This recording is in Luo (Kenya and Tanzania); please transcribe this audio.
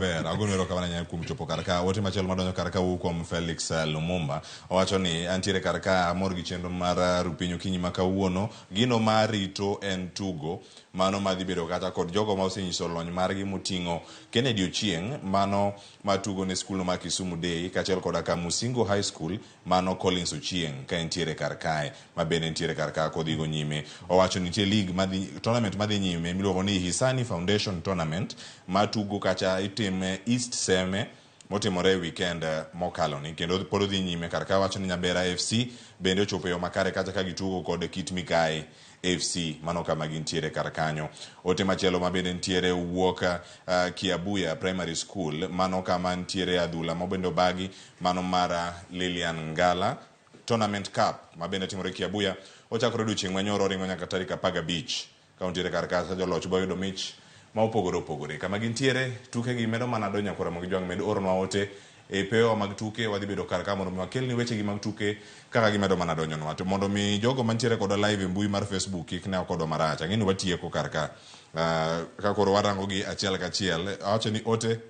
maber. Agonero ka wananya kum chopo karka. Wote machelo madonyo karka kuom Felix Lumumba. Owacho ni antiere karka mor gi chenro mar rupinyo kinyi makawuono. Gino marito en tugo mano madhi bedo kata kod jogo ma osenyiso lony margi moting'o Kennedy Ochieng mano matugo ne skul ma Kisumu Day kachiel koda ka Musingo High School mano Collins Ochieng ka entiere karkae ma bende entiere karka kodhi go nyime. Owacho nitie league tournament madhi nyime miluongo ni Hisani Foundation Tournament matugo kacha itime East Seme motimore weekend mokalo ni kendo pod dhi nyime karka. Wacho ni Nyabera FC bende ochopo yo makare kacha ka gitugo kod Kit Mikae FC mano kama gintiere karkanyo. Ote machielo ma bende ntiere wuok Kiabuya Primary School mano kama ntiere adhula mobendo bagi mano mara Lilian Ngala Tournament Cup ma bende timore Kiabuya ochakore odiochieng' manyoro ringo nyaka tarik 15 ka ntiere karka joloch boyudo mich ma opogore kama gintiere tuke gi medo mana donyo kora mag jwang' med ornwa ote e pewa mag tuke wadhi bedo karka mondo wakelni weche gi mag tuke kaka gimedo mana donyo to mondo mi jogo mantiere koda live e mbui mar Facebook kik ne kodwa marach ang'eni watieko karka ka koro warango gi achiel kachiel. Awacho ni ote